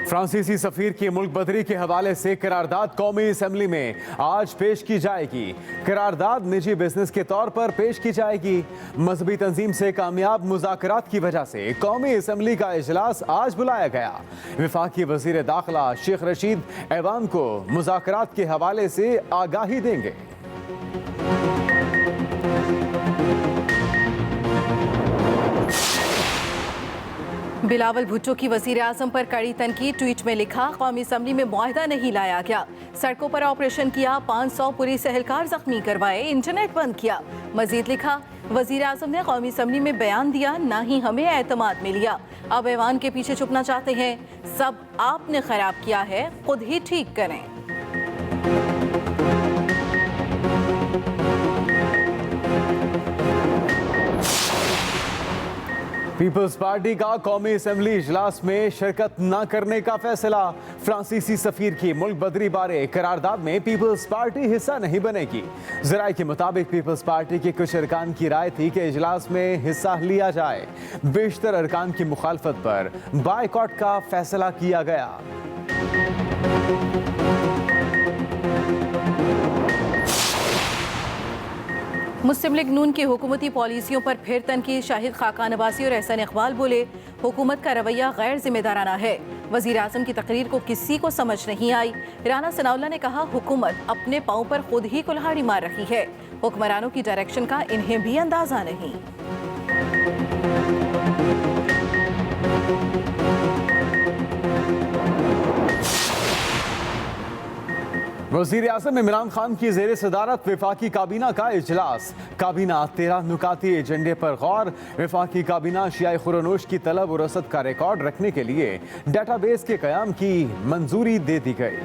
फ्रांसीसी सफीर की मुल्क बदरी के हवाले से करारदाद कौमी असेंबली में आज पेश की जाएगी। करारदाद निजी बिजनेस के तौर पर पेश की जाएगी। मजहबी तंजीम से कामयाब मुज़ाकरात की वजह से कौमी असेंबली का इजलास आज बुलाया गया। वफाकी वजीर दाखिला शेख रशीद ऐवान को मुज़ाकरात के हवाले से आगाही देंगे। बिलावल भुट्टो की वजीर आजम पर कड़ी तनकीद। ट्वीट में लिखा, कौमी असम्बली में मुआहदा नहीं लाया गया, सड़कों पर ऑपरेशन किया, 500 पुलिस एहलकार जख्मी करवाए, इंटरनेट बंद किया। मजीद लिखा, वजीर आजम ने कौमी असम्बली में बयान दिया, ना ही हमें एतमाद में लिया। अब ऐवान के पीछे छुपना चाहते हैं। सब आपने खराब किया है, खुद ही ठीक करें। पीपल्स पार्टी का कौमी असेंबली इजलास में शिरकत न करने का फैसला। फ्रांसीसी सफीर की मुल्क बदरी बारे करारदाद में पीपल्स पार्टी हिस्सा नहीं बनेगी। जराये के मुताबिक पीपल्स पार्टी के कुछ अरकान की राय थी कि इजलास में हिस्सा लिया जाए। बेशतर अरकान की मुखालफत पर बायकॉट का फैसला किया गया। मुस्लिम लीग नून की हुकूमती पॉलिसियों पर फिर तनकीद। शाहिद खाकान अब्बासी और एहसन इकबाल बोले, हुकूमत का रवैया गैर जिम्मेदाराना है। वजीर आजम की तकरीर को किसी को समझ नहीं आई। राना सनाउल्लाह ने कहा, हुकूमत अपने पाँव पर खुद ही कुल्हाड़ी मार रही है, हुक्मरानों की डायरेक्शन का इन्हें भी अंदाजा नहीं। वज़ीर आज़म इमरान खान की ज़ेर सदारत वफाकी काबीना का इजलास। काबीना 13 नुकाती एजेंडे पर गौर। वफाकी काबीना शियाई खुरनोश की तलब और रसद का रिकॉर्ड रखने के लिए डेटाबेस के क़याम की मंजूरी दे दी गई।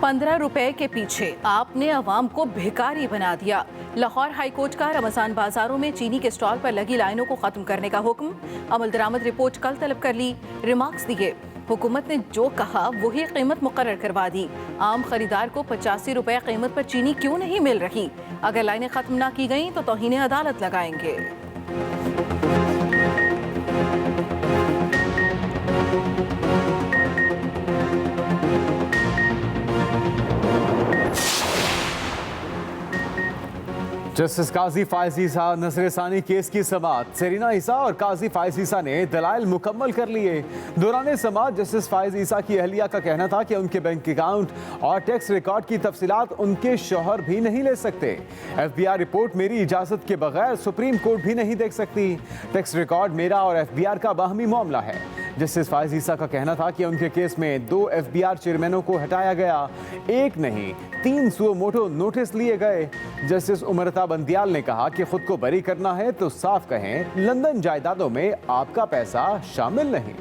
₹15 के पीछे आपने अवाम को भिखारी बना दिया। लाहौर हाईकोर्ट का रमजान बाजारों में चीनी के स्टॉल पर लगी लाइनों को खत्म करने का हुक्म। अमल दरामद रिपोर्ट कल तलब कर ली। रिमार्क्स दिए, हुकूमत ने जो कहा वही कीमत मुकर्रर करवा दी। आम खरीदार को ₹85 कीमत पर चीनी क्यों नहीं मिल रही? अगर लाइनें खत्म ना की गई तो तौहीन अदालत लगाएंगे। जस्टिस काजी फायज ईसा नजरसानी केस की समाअत। सेरीना ईसा और काजी फायज ईसा ने दलाइल मुकम्मल कर लिए। दौरान समाअत जस्टिस फायज ईसा की अहलिया का कहना था कि उनके बैंक अकाउंट और टैक्स रिकॉर्ड की तफसीलात उनके शौहर भी नहीं ले सकते। FBI रिपोर्ट मेरी इजाजत के बगैर सुप्रीम कोर्ट भी नहीं देख सकती। टैक्स रिकॉर्ड मेरा और FBI का बाहमी मामला है। जस्टिस फायज ईसा का कहना था कि उनके केस में 2 FBI चेयरमैनों को हटाया गया, एक नहीं 3 सुओ मोटो नोटिस लिए गए। जस्टिस उमरता बंदियाल ने कहा कि खुद को बरी करना है तो साफ कहें, लंदन जायदादों में आपका पैसा शामिल नहीं।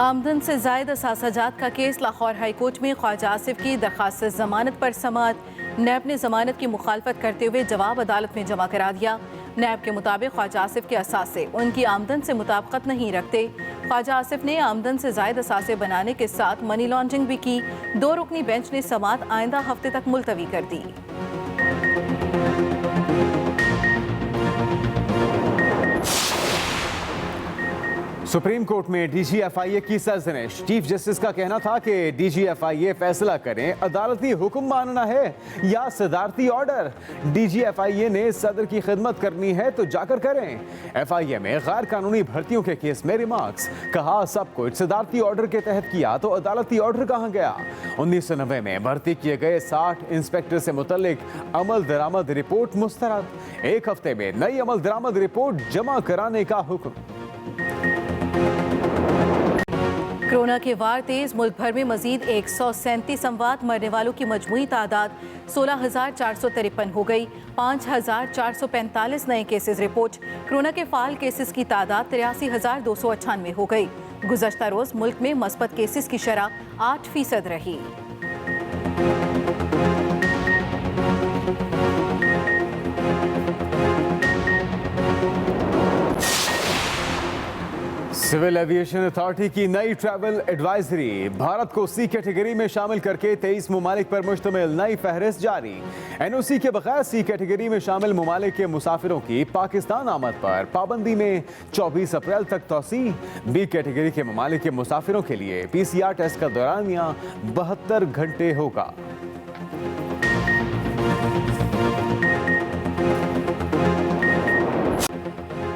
आमदन से जायद असासाजात का केस। लाहौर हाईकोर्ट में ख्वाजा आसिफ की दरखास्त जमानत पर समाअत। नैब ने जमानत की मुखालफत करते हुए जवाब अदालत में जमा करा दिया। नैब के मुताबिक ख्वाजा आसिफ के असासे उनकी आमदन से मुताबिकत नहीं रखते। ख्वाजा आसिफ ने आमदन से जायद असासे बनाने के साथ मनी लॉन्ड्रिंग भी की। 2 रुकनी बेंच ने समाअत आइंदा हफ्ते तक मुलतवी कर दी। सुप्रीम कोर्ट में DGFIA की सरजनिश। चीफ जस्टिस का कहना था कि DGFIA फैसला करें, अदालती हुक्म मानना है या सदारती ऑर्डर। DGFIA ने सदर की खिदमत करनी है तो जाकर करें। FIA में गैर कानूनी भर्तियों के केस में रिमार्क्स। कहा, सब कुछ सदारती ऑर्डर के तहत किया तो अदालती ऑर्डर कहाँ गया? 1990 में भर्ती किए गए 60 इंस्पेक्टर से मुतल्लिक अमल दरामद रिपोर्ट मुस्तरद। 1 हफ्ते में नई अमल दरामद रिपोर्ट जमा कराने का हुक्म। कोरोना के वार तेज। मुल्क भर में मजीद 137 अमवात। मरने वालों की मजमूई तादाद 16,453 हो गई। 5,445 नए केसेस रिपोर्ट। कोरोना के फाल केसेस की तादाद 83,298 हो गई। गुज़श्ता रोज मुल्क में मस्बत केसेस की शरह 8% रही। सिविल एविएशन अथॉरिटी की नई ट्रैवल एडवाइजरी, भारत को सी कैटेगरी में शामिल करके 23 ममालिक पर मुश्तमिल नई फहरिस्त जारी। एनओसी के बगैर सी कैटेगरी में शामिल ममालिक के मुसाफिरों की पाकिस्तान आमद पर पाबंदी में 24 अप्रैल तक तोसी। बी कैटेगरी के ममालिक के मुसाफिरों के लिए PCR टेस्ट का दौरानिया 72 घंटे होगा।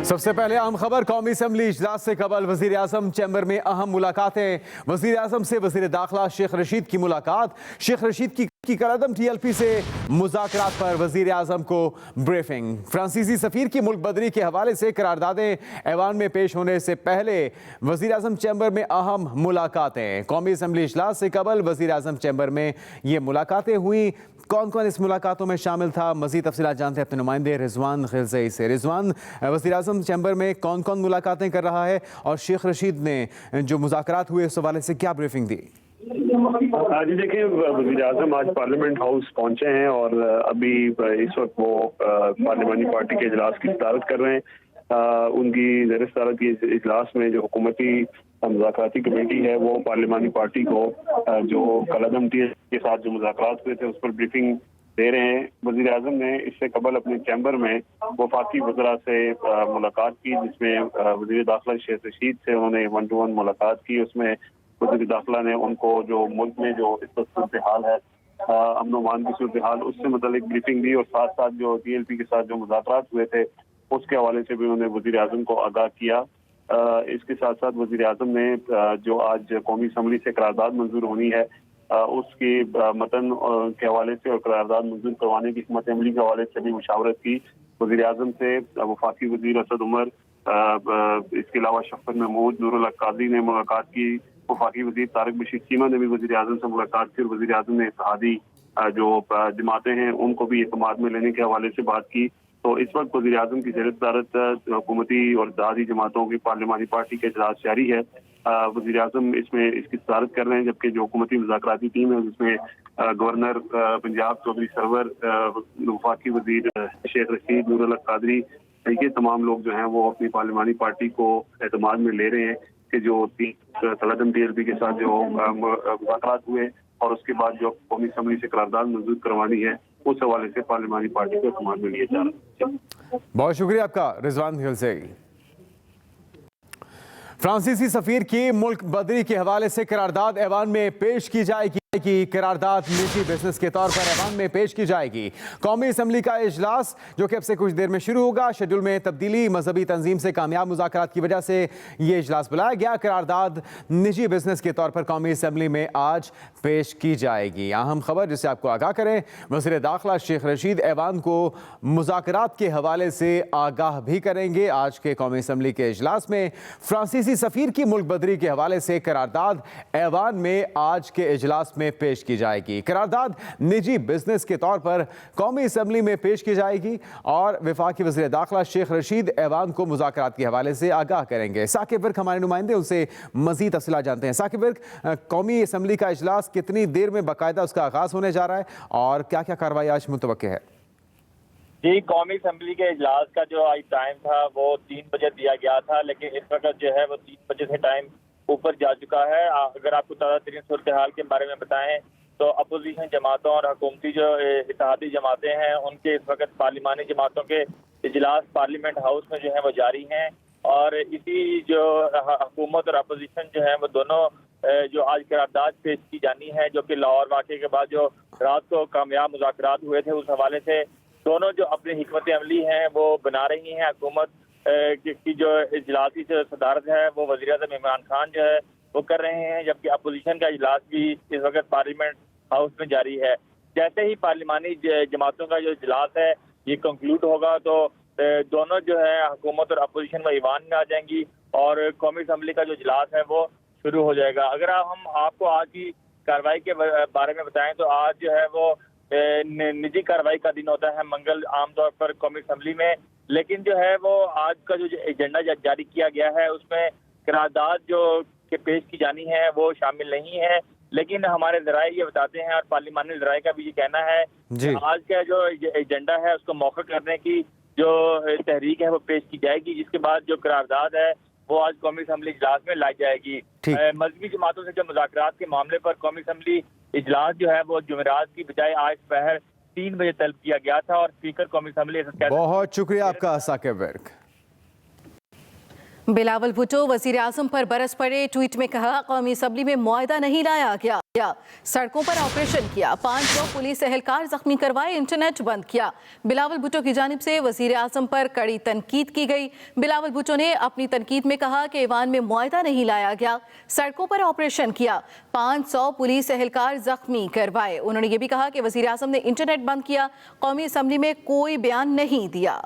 सबसे पहले अहम खबर, कौमी असम्बली इजलास से कबल वजीर आजम चैम्बर में अहम मुलाकातें। वजीर आजम से वजीर दाखिला शेख रशीद की मुलाकात। शेख रशीद की कलअदम TLP से मुज़ाकरात पर वजीर आजम को ब्रीफिंग। फ्रांसीसी सफीर की मुल्क बदरी के हवाले से करारदादें ऐवान में पेश होने से पहले वजीर आजम चैम्बर में अहम मुलाकातें। कौमी असम्बली इजलास से कबल वजीर आजम चैम्बर में ये मुलाकातें हुई। कौन कौन इस मुलाकातों में शामिल था, मजीद तफसीलात जानते हैं अपने नुमाइंदे रिजवान खिलज़ई से। रिजवान, वज़ीर आज़म चैम्बर में कौन कौन मुलाकातें कर रहा है और शेख रशीद ने जो मुज़ाकरात हुए इस हवाले से क्या ब्रीफिंग दी? जी देखिए, वज़ीर आज़म आज पार्लियामेंट हाउस पहुंचे हैं और अभी इस वक्त वो पार्लियामानी पार्टी के इजलास की सदारत कर रहे हैं। उनकी ज़ेर सदारत की इजलास में जो हुकूमती मुज़ाकराती कमेटी है वो पार्लियामानी पार्टी को जो कलअदम के साथ जो मुज़ाकरात हुए थे उस पर ब्रीफिंग दे रहे हैं। वज़ीर आज़म ने इससे कबल अपने चैम्बर में वफाकी वज़रा से मुलाकात की, जिसमें वज़ीर दाखिला शेख रशीद से उन्होंने 1-to-1 मुलाकात की। उसमें वज़ीर दाखिला ने उनको जो मुल्क में जो इस वक्त सूरत हाल है, अमन व अमान की सूरत हाल, उससे मुतल्लिक ब्रीफिंग दी और साथ साथ जो TLP के साथ जो मुज़ाकरात हुए थे उसके हवाले से भी उन्होंने वज़ीर आज़म को आगाह किया। इसके साथ साथ वज़ीर आज़म ने जो आज कौमी असम्बली से करारदाद मंजूर होनी है उसकी मतन के हवाले से और करारदाद मंजूर करवाने की हिकमत अमली के हवाले से भी मुशावरत की। वज़ीर आज़म से वफाकी वज़ीर असद उमर, इसके अलावा शफ़क़त महमूद, नूरुल हक काज़ी ने मुलाकात की। वफाकी वज़ीर तारिक बशीर चीमा ने भी वज़ीर आज़म से मुलाकात की और वज़ीर आज़म ने इत्तेहादी जो जमातें हैं उनको भी इत्तेमाद में लेने के हवाले से बात की। तो इस वक्त वज़ीर आज़म की ज़ेर सदारत हुकूमती और इत्तेहादी जमातों की पार्लियामानी पार्टी का इजलास जारी है। वज़ीर आज़म इसमें इसकी सदारत कर रहे हैं, जबकि जो हुकूमती मुज़ाकराती टीम है जिसमें गवर्नर पंजाब चौधरी सरवर, वफाकी वज़ीर शेख रशीद, नूरुल हक कादरी, ये तमाम लोग जो हैं वो अपनी पार्लियामानी पार्टी को एतमाद में ले रहे हैं कि जो कलअदम TLP के साथ जो मुज़ाकरात हुए और उसके बाद जो कौमी असम्बली से करारदाद मंजूर करवानी है उस हवाले से पार्लियामानी पार्टी को इस्तेमाल में लिया जा रहा है। बहुत शुक्रिया आपका रिजवान खिलज़ई। फ्रांसीसी सफीर की मुल्क बदरी के हवाले से करारदाद ऐवान में पेश की जाएगी। करारदाद निजी बिजनेस के तौर पर ऐवान में पेश की जाएगी। कौमी असम्बली का इजलास जो कि अब से कुछ देर में शुरू होगा, शेड्यूल में तब्दीली, मजहबी तंजीम से कामयाब मुज़ाकरात की वजह से ये इजलास बुलाया गया। करारदाद निजी बिजनेस के तौर पर कौमी असम्बली में आज पेश की जाएगी। अहम खबर जिसे आपको आगाह करें, वज़ीर दाखिला शेख रशीद ऐवान को मुज़ाकरात के हवाले से आगाह भी करेंगे। आज के कौमी असम्बली के इजलास में फ्रांसीसी सफीर की मुल्क बदरी के हवाले से करारदाद ऐवान में आज के इजलास में पेश की जाएगी। करारदाद निजी बिजनेस के तौर पर कौमी असम्बली में पेश की जाएगी और वफाकी वज़ीर दाखिला शेख रशीद ऐवान को मुज़ाकरात के हवाले से आगाह करेंगे। साकिब वर्क हमारे नुमाइंदे उनसे मजीद तफसीलात जानते हैं। साकिब वर्क, कौमी असम्बली का इजलास कितनी देर में बाकायदा उसका आगाज होने जा रहा है और क्या क्या कार्रवाई आज मुतवक्के है? जी, कौमी असम्बली के इजलास का जो आज टाइम था वो 3 बजे दिया गया था, लेकिन इस वक्त जो है वो 3 बजे से टाइम ऊपर जा चुका है। अगर आपको ताज़ा तरीन सूरत हाल के बारे में बताएं तो अपोजिशन जमातों और हुकूमती जो इत्तेहादी जमातें हैं उनके इस वक्त पार्लिमानी जमातों के इजलास पार्लियामेंट हाउस में जो है वो जारी हैं और इसी जो हुकूमत और अपोजिशन जो है वो दोनों जो आज करारदाद पेश की जानी है, जो कि लाहौर वाक़े के बाद जो रात को कामयाब मुज़ाकरात हुए थे उस हवाले से दोनों जो अपनी हिकमत अमली हैं वो बना रही हैं। हुकूमत की जो इजलासी जो सदारत है वो वज़ीर आज़म इमरान खान जो है वो कर रहे हैं, जबकि अपोजिशन का इजलास भी इस वक्त पार्लियामेंट हाउस में जारी है। जैसे ही पार्लिमानी जमातों का जो इजलास है ये कंक्लूड होगा तो दोनों जो है हुकूमत और अपोजिशन वो ईवान में आ जाएंगी और कौमी असम्बली का जो इजलास है वो शुरू हो जाएगा। अगर हम आपको आज की कार्रवाई के बारे में बताएं तो आज जो है वो निजी कार्रवाई का दिन होता है मंगल आमतौर पर कौमी असम्बली में, लेकिन जो है वो आज का जो एजेंडा जारी किया गया है उसमें करारदाद जो के पेश की जानी है वो शामिल नहीं है। लेकिन हमारे ज़राए ये बताते हैं और पार्लिमानी ज़राए का भी ये कहना है कि आज का जो एजेंडा है उसको मौखर करने की जो तहरीक है वो पेश की जाएगी, जिसके बाद जो करारदाद है वो आज कौमी असम्बली इजलास में लाई जाएगी। मजहबी जमातों से जो मुज़ाकरात के मामले पर कौमी असम्बली इजलास जो है वो जुमेरात की बजाय आज दोपहर 3 बजे तलब किया गया था और स्पीकर कौमी असम्बली। बहुत शुक्रिया आपका साकिब विर्क। बिलावल भुट्टो वजीर आजम पर बरस पड़े, ट्वीट में कहा कौमी असम्बली में मुआहदा नहीं लाया गया, सड़कों पर ऑपरेशन किया, 500 पुलिस एहलकार जख्मी करवाए, इंटरनेट बंद किया। बिलावल भुट्टो की जानिब से वजीर आजम पर कड़ी तनकीद की गई। बिलावल भुट्टो ने अपनी तनकीद में कहा कि ईवान में मुआहदा नहीं लाया गया, सड़कों पर ऑपरेशन किया, 500 पुलिस एहलकार जख्मी करवाए। उन्होंने ये भी कहा कि वजीर आजम ने इंटरनेट बंद किया, कौमी असम्बली में कोई बयान नहीं दिया।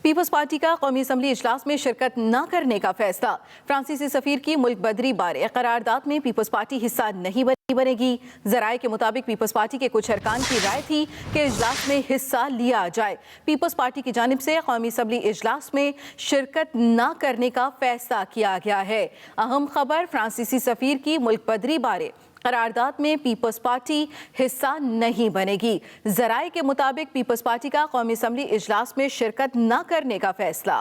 पीपल्स पार्टी का कौमी असम्बली इजलास में शिरकत न करने का फैसला। फ्रांसीसी सफीर की मुल्क बदरी बारे करारदाद में पीपल्स पार्टी हिस्सा नहीं बनेगी। जराये के मुताबिक पीपल्स पार्टी के कुछ अरकान की राय थी कि इजलास में हिस्सा लिया जाए। पीपल्स पार्टी की जानिब से कौमी असम्बली इजलास में शिरकत न करने का फैसला किया गया है। अहम खबर, फ्रांसीसी सफीर की मुल्क बदरी बारे करारदाद में पीपल्स पार्टी हिस्सा नहीं बनेगी। जराये के मुताबिक पीपल्स पार्टी का कौमी असम्बली इजलास में शिरकत न करने का फैसला।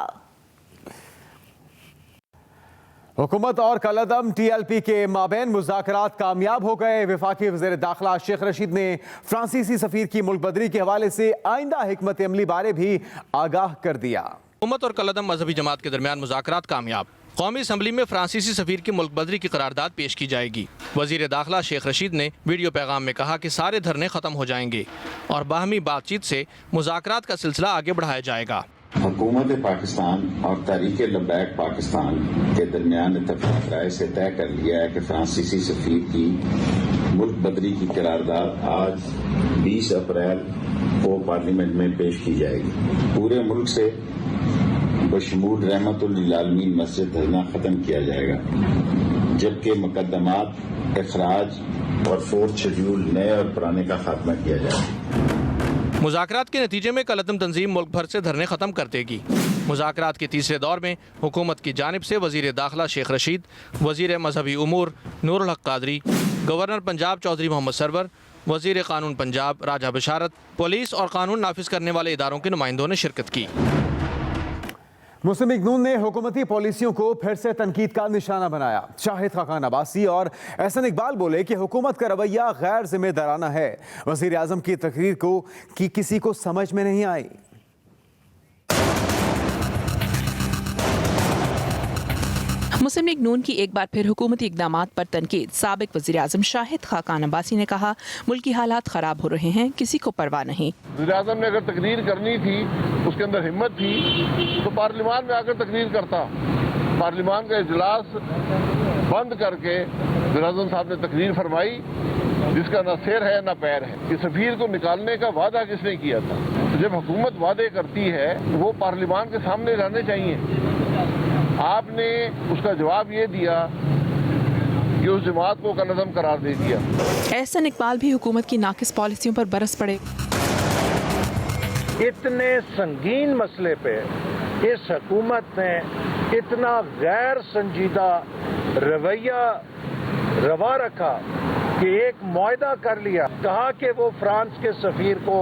हुकूमत और कलअदम TLP के माबैन मुज़ाकरात कामयाब हो गए। वफाकी वज़ीर दाखिला शेख रशीद ने फ्रांसीसी सफीर की मुल्क बदरी के हवाले से आइंदा हिकमत अमली बारे भी आगाह कर दिया। हुकूमत और कलअदम मजहबी जमात के दरमियान मुज़ाकरात कामयाब। कौमी असम्बली में फ्रांसीसी सफीर की मुल्क बदरी की करारदाद पेश की जाएगी। वजीर दाखिला शेख रशीद ने वीडियो पैगाम में कहा कि सारे धरने खत्म हो जाएंगे और बाहमी बातचीत से मुज़ाकरात का सिलसिला आगे बढ़ाया जाएगा। हुकूमत पाकिस्तान और तहरीक लब्बैक पाकिस्तान के दरमियान इत्तफाक राय से तय कर लिया है कि फ्रांसीसी सफीर की मुल्क बदरी की करारदाद आज 20 अप्रैल को पार्लियामेंट में पेश की जाएगी। पूरे मुल्क से बशमूल रहमतुल आलमीन मस्जिद धरना खत्म किया जाएगा, जबकि मुकदमात इखराज और 4th शेड्यूल नए और पुराने का खात्मा किया जाएगा। मुज़ाकरात के नतीजे में कलअदम तंजीम मुल्क भर से धरने खत्म कर देगी। मुज़ाकरात के तीसरे दौर में हुकूमत की जानिब से वजीर दाखिला शेख रशीद, वजीर मजहबी उमूर नूरुल हक कादरी, गवर्नर पंजाब चौधरी मोहम्मद सरवर, वजीर कानून पंजाब राजा बशारत, पुलिस और कानून नाफिज करने वाले इदारों के नुमाइंदों ने शिरकत की। मुस्लिम लीग नून ने हुकूमती पॉलिसियों को फिर से तनकीद का निशाना बनाया। शाहिद खाकान अब्बासी और एहसन इकबाल बोले कि हुकूमत का रवैया गैर जिम्मेदाराना है। वज़ीर आज़म की तकरीर को किसी को समझ में नहीं आई। मुस्लिम लीग नून की एक बार फिर हुकूमती इक़दामात पर तनकीद। साबिक वज़ीर आज़म शाहिद खाकान अब्बासी ने कहा, मुल्क की हालात ख़राब हो रहे हैं, किसी को परवाह नहीं। वज़ीर आज़म ने अगर तकरीर करनी थी, उसके अंदर हिम्मत थी, तो पार्लियामान में आकर तकरीर करता। पार्लियामान का इजलास बंद करके वज़ीर आज़म साहब ने तकरीर फरमाई, जिसका न सिर है न पैर है। कि सफीर को निकालने का वादा किसने किया था? तो जब हुकूमत वादे करती है, वो पार्लियामान के सामने रहने चाहिए। आपने उसका जवाब ये दिया कि उस जमात को कलअदम करार दे दिया। एहसन इकबाल भी हुकूमत की नाकिस पॉलिसियों पर बरस पड़े। इतने संगीन मसले पे इस हुकूमत ने इतना गैर संजीदा रवैया रवा रखा कि एक मुआहदा कर लिया, कहा कि वो फ्रांस के सफीर को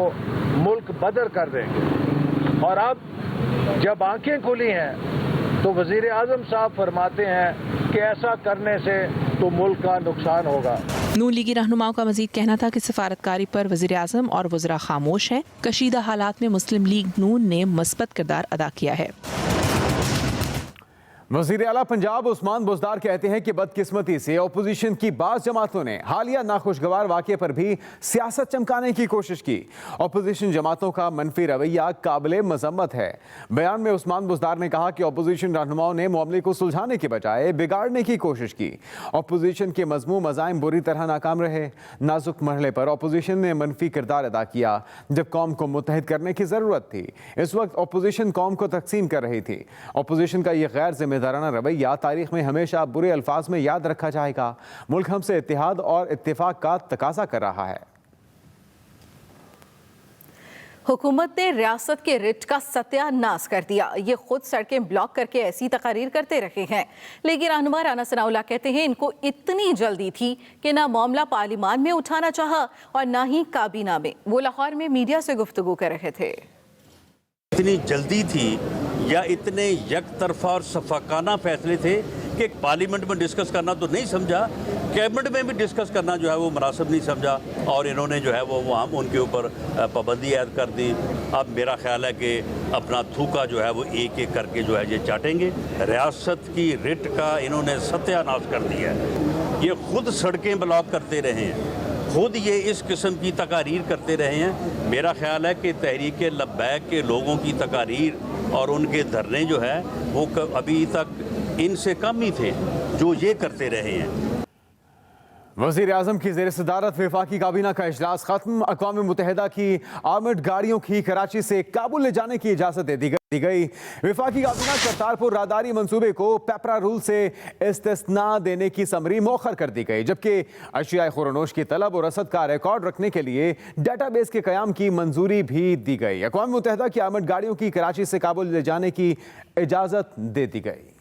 मुल्क बदर कर देंगे। और अब जब आंखें खुली हैं तो वजीर आजम साहब फरमाते हैं कि ऐसा करने से तो मुल्क का नुकसान होगा। नून लीगी रहनुमाओं का मजीद कहना था कि सफारतकारी पर वजीर आजम और वज़रा खामोश हैं। कशीदा हालात में मुस्लिम लीग नून ने मस्बत किरदार अदा किया है। वज़ीर आला पंजाब उस्मान बुज़दार कहते हैं कि बदकिस्मती से अपोजिशन की बाज़ जमातों ने हालिया नाखुशगवार वाक़े पर भी सियासत चमकाने की कोशिश की। अपोजिशन जमातों का मनफी रवैया काबिल मज़म्मत है। बयान में उस्मान बुज़दार ने कहा कि अपोजिशन रहनुमाओं ने मामले को सुलझाने के बजाय बिगाड़ने की कोशिश की। अपोजिशन के मज़मूम मज़ाइम बुरी तरह नाकाम रहे। नाजुक मरहले पर अपोजिशन ने मनफी किरदार अदा किया जब कौम को मुत्तहिद करने की ज़रूरत थी। इस वक्त अपोजिशन कौम को तकसीम कर रही थी। अपोजिशन का यह गैर जिम्मेदाराना रवैया तारीख में हमेशा बुरे अल्फाज में याद रखा जाएगा। मुल्क हमसे इत्तेहाद और इत्तेफाक का तकाजा कर रहा है। हुकूमत ने रियासत के रिट का सत्यानाश कर दिया। ये खुद सड़कें ब्लॉक करके ऐसी तकारीर करते रहे हैं। लेकिन रहनुमा राना सनाउल्लाह कहते हैं इनको इतनी जल्दी थी कि ना मामला पार्लियामान में उठाना चाहा और ना ही काबीना में। वो लाहौर में मीडिया से गुफ्तगू कर रहे थे। इतनी जल्दी थी या इतने यकतरफा और सफाकाना फैसले थे कि पार्लियामेंट में डिस्कस करना तो नहीं समझा, कैबिनेट में भी डिस्कस करना जो है वो मुनासिब नहीं समझा और इन्होंने जो है वो वहाँ उनके ऊपर पाबंदी ऐड कर दी। अब मेरा ख्याल है कि अपना थूका जो है वो एक एक करके जो है ये चाटेंगे। रियासत की रिट का इन्होंने सत्यानाश कर दिया है। ये खुद सड़कें ब्लॉक करते रहे हैं, खुद ये इस किस्म की तकारीर करते रहे हैं। मेरा ख्याल है कि तहरीक लब्बैक के लोगों की तकारीर और उनके धरने जो है वो अभी तक इनसे कम ही थे जो ये करते रहे हैं। वज़ीर आज़म की ज़ेर सदारत वफाकी काबीना का इजलास खत्म। अक़वाम मुत्तहिदा की आर्मड गाड़ियों की कराची से काबुल ले जाने की इजाज़त दे दी गई। वफाकी काबीना करतारपुर राहदारी मंसूबे को पेपरा रूल से इस्तिस्ना देने की समरी मौखर कर दी गई, जबकि अशिया खुरनोश की तलब और रसद का रिकॉर्ड रखने के लिए डेटाबेस के क़याम की मंजूरी भी दी गई। अक़वाम मुत्तहिदा की आर्मड गाड़ियों की कराची से काबुल ले जाने की इजाज़त दे दी गई।